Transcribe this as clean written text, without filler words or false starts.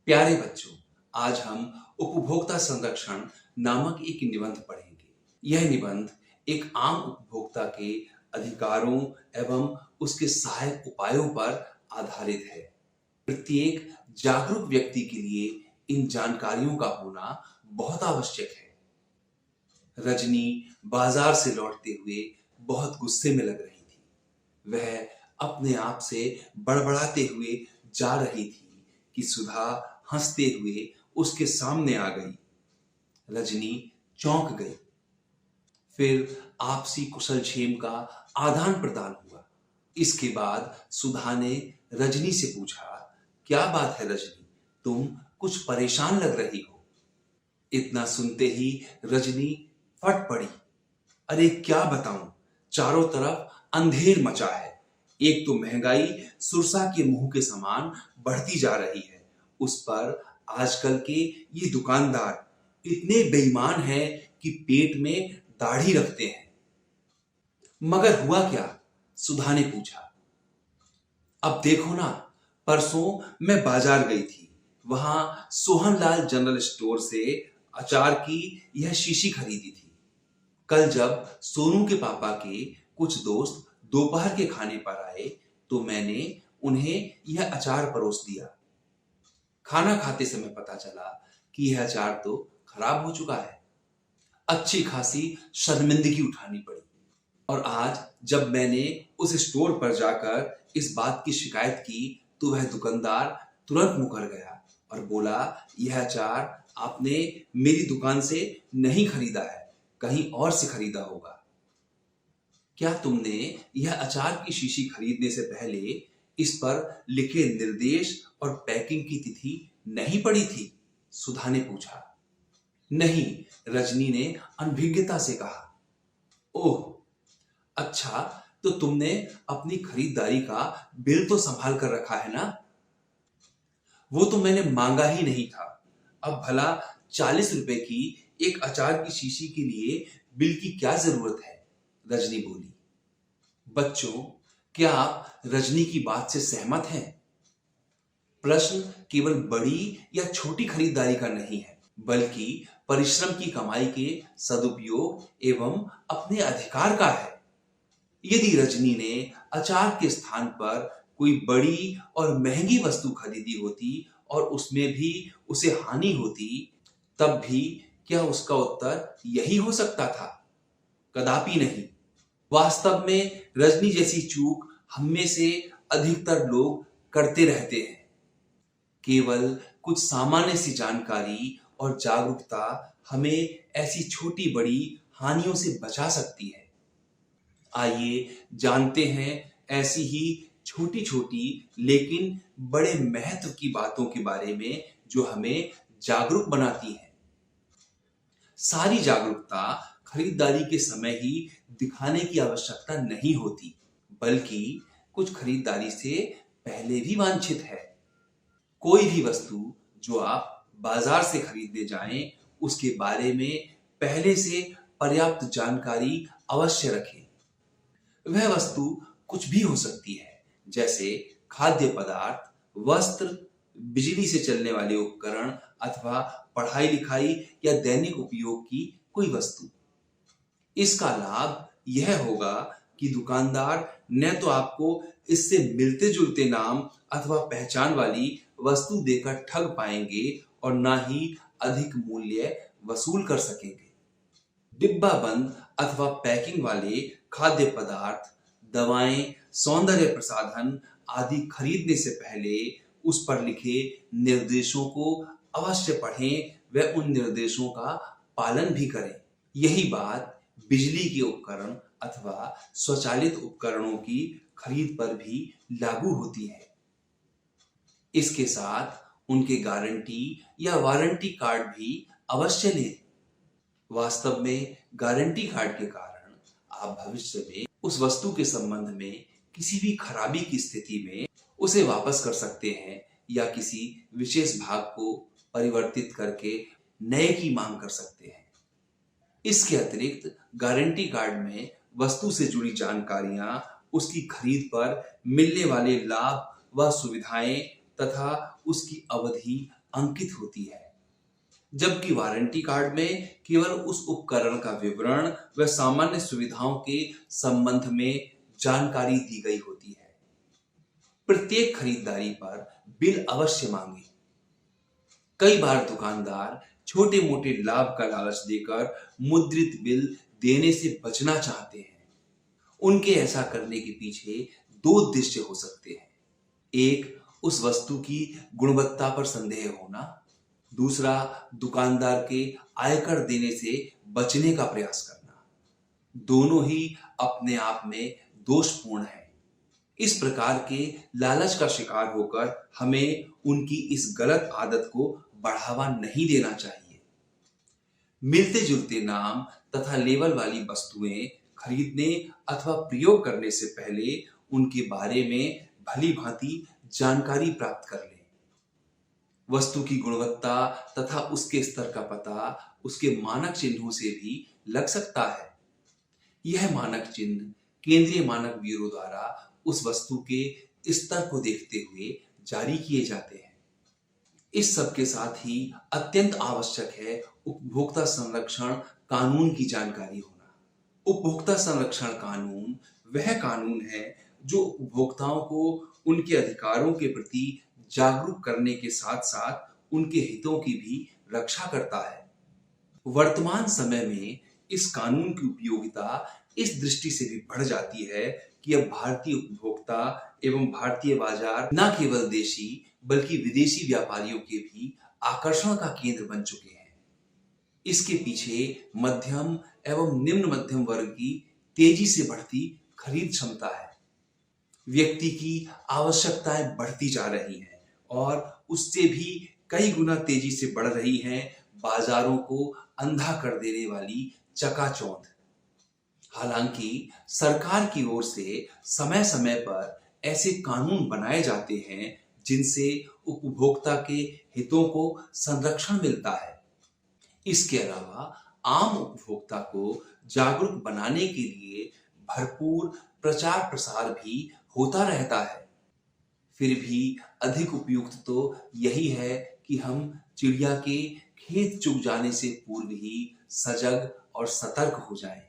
प्यारे बच्चों, आज हम उपभोक्ता संरक्षण नामक एक निबंध पढ़ेंगे। यह निबंध एक आम उपभोक्ता के अधिकारों एवं उसके सहायक उपायों पर आधारित है। प्रत्येक जागरूक व्यक्ति के लिए इन जानकारियों का होना बहुत आवश्यक है। रजनी बाजार से लौटते हुए बहुत गुस्से में लग रही थी। वह अपने आप से बड़बड़ाते हुए जा रही थी कि सुधा हंसते हुए उसके सामने आ गई। रजनी चौंक गई। फिर आपसी कुशलक्षेम का आदान प्रदान हुआ। इसके बाद सुधा ने रजनी से पूछा, क्या बात है रजनी, तुम कुछ परेशान लग रही हो। इतना सुनते ही रजनी फट पड़ी। अरे क्या बताऊं, चारों तरफ अंधेर मचा है। एक तो महंगाई सुरसा के मुंह के समान बढ़ती जा रही है, उस पर आजकल के ये दुकानदार इतने बेईमान हैं कि पेट में दाढ़ी रखते हैं। मगर हुआ क्या, सुधा ने पूछा। अब देखो ना, परसों मैं बाजार गई थी। वहां सोहनलाल जनरल स्टोर से अचार की यह शीशी खरीदी थी। कल जब सोनू के पापा के कुछ दोस्त दोपहर के खाने पर आए तो मैंने उन्हें यह अचार परोस दिया। खाना खाते समय पता चला कि यह अचार तो खराब हो चुका है। अच्छी खासी शर्मिंदगी उठानी पड़ी। और आज जब मैंने उस स्टोर पर जाकर इस बात की शिकायत की तो वह दुकानदार तुरंत मुकर गया और बोला, यह अचार आपने मेरी दुकान से नहीं खरीदा है, कहीं और से खरीदा होगा। क्या तुमने यह अचार की शीशी खरीदने से पहले इस पर लिखे निर्देश और पैकिंग की तिथि नहीं पढ़ी थी? सुधा ने पूछा। नहीं, रजनी ने अनभिज्ञता से कहा। ओह अच्छा, तो तुमने अपनी खरीदारी का बिल तो संभाल कर रखा है ना? वो तो मैंने मांगा ही नहीं था। अब भला 40 रुपए की एक अचार की शीशी के लिए बिल की क्या जरूरत है? रजनी बोली। बच्चों, क्या आप रजनी की बात से सहमत हैं? प्रश्न केवल बड़ी या छोटी खरीदारी का नहीं है, बल्कि परिश्रम की कमाई के सदुपयोग एवं अपने अधिकार का है। यदि रजनी ने अचार के स्थान पर कोई बड़ी और महंगी वस्तु खरीदी होती और उसमें भी उसे हानि होती, तब भी क्या उसका उत्तर यही हो सकता था? कदापि नहीं। वास्तव में रजनी जैसी चूक हम में से अधिकतर लोग करते रहते हैं। केवल कुछ सामान्य सी जानकारी और जागरूकता हमें ऐसी छोटी बड़ी हानियों से बचा सकती है। आइए जानते हैं ऐसी ही छोटी छोटी लेकिन बड़े महत्व की बातों के बारे में जो हमें जागरूक बनाती हैं। सारी जागरूकता खरीदारी के समय ही दिखाने की आवश्यकता नहीं होती, बल्कि कुछ खरीदारी से पहले भी वांछित है। कोई भी वस्तु जो आप बाजार से खरीदने जाएं, उसके बारे में पहले से पर्याप्त जानकारी अवश्य रखें। वह वस्तु कुछ भी हो सकती है, जैसे खाद्य पदार्थ, वस्त्र, बिजली से चलने वाले उपकरण अथवा पढ़ाई लिखाई या दैनिक उपयोग की कोई वस्तु। इसका लाभ यह होगा कि दुकानदार न तो आपको इससे मिलते जुलते नाम अथवा पहचान वाली वस्तु देकर ठग पाएंगे और ना ही अधिक मूल्य वसूल कर सकेंगे। डिब्बा बंद अथवा पैकिंग वाले खाद्य पदार्थ, दवाएं, सौंदर्य प्रसाधन आदि खरीदने से पहले उस पर लिखे निर्देशों को अवश्य पढ़ें व उन निर्देशों का पालन भी करें। यही बात बिजली के उपकरण अथवा स्वचालित उपकरणों की खरीद पर भी लागू होती है। इसके साथ उनके गारंटी या वारंटी कार्ड भी अवश्य लें। वास्तव में गारंटी कार्ड के कारण आप भविष्य में उस वस्तु के संबंध में किसी भी खराबी की स्थिति में उसे वापस कर सकते हैं या किसी विशेष भाग को परिवर्तित करके नए की मांग कर सकते हैं। इसके अतिरिक्त गारंटी कार्ड में वस्तु से जुड़ी जानकारियां, उसकी खरीद पर मिलने वाले लाभ व सुविधाएं तथा उसकी अवधि अंकित होती है, जबकि वारंटी कार्ड में केवल उस उपकरण का विवरण व सामान्य सुविधाओं के संबंध में जानकारी दी गई होती है। प्रत्येक खरीदारी पर बिल अवश्य मांगे। कई बार दुकानदार छोटे मोटे लाभ का लालच देकर मुद्रित बिल देने से बचना चाहते हैं। उनके ऐसा करने के पीछे दो उद्देश्य हो सकते हैं। एक, उस वस्तु की गुणवत्ता पर संदेह होना। दूसरा, दुकानदार के आयकर देने से बचने का प्रयास करना। दोनों ही अपने आप में दोषपूर्ण है। इस प्रकार के लालच का शिकार होकर हमें उनकी इस गलत आदत को बढ़ावा नहीं देना चाहिए। मिलते जुलते नाम तथा लेबल वाली वस्तुएं खरीदने अथवा प्रयोग करने से पहले उनके बारे में भली भांति जानकारी प्राप्त कर लें। वस्तु की गुणवत्ता तथा उसके स्तर का पता उसके मानक चिन्हों से भी लग सकता है। यह मानक चिन्ह केंद्रीय मानक ब्यूरो द्वारा उस वस्तु के स्तर को देखते हुए जारी किए जाते हैं। इस सब के साथ ही अत्यंत आवश्यक है उपभोक्ता संरक्षण कानून की जानकारी होना। उपभोक्ता संरक्षण कानून वह कानून है जो उपभोक्ताओं को उनके अधिकारों के प्रति जागरूक करने के साथ साथ उनके हितों की भी रक्षा करता है। वर्तमान समय में इस कानून की उपयोगिता इस दृष्टि से भी बढ़ जाती है कि अब भारतीय उपभोक्ता एवं भारतीय बाजार न केवल देशी बल्कि विदेशी व्यापारियों के भी आकर्षण का केंद्र बन चुके हैं। इसके पीछे मध्यम एवं निम्न मध्यम वर्ग की तेजी से बढ़ती खरीद क्षमता है। व्यक्ति की आवश्यकताएं बढ़ती जा रही हैं और उससे भी कई गुना तेजी से बढ़ रही हैं बाजारों को अंधा कर देने वाली चकाचौंध। हालांकि सरकार की ओर से समय समय पर ऐसे कानून बनाए जाते हैं जिनसे उपभोक्ता के हितों को संरक्षण मिलता है। इसके अलावा आम उपभोक्ता को जागरूक बनाने के लिए भरपूर प्रचार प्रसार भी होता रहता है। फिर भी अधिक उपयुक्त तो यही है कि हम चिड़िया के खेत चुग जाने से पूर्व ही सजग और सतर्क हो जाएं।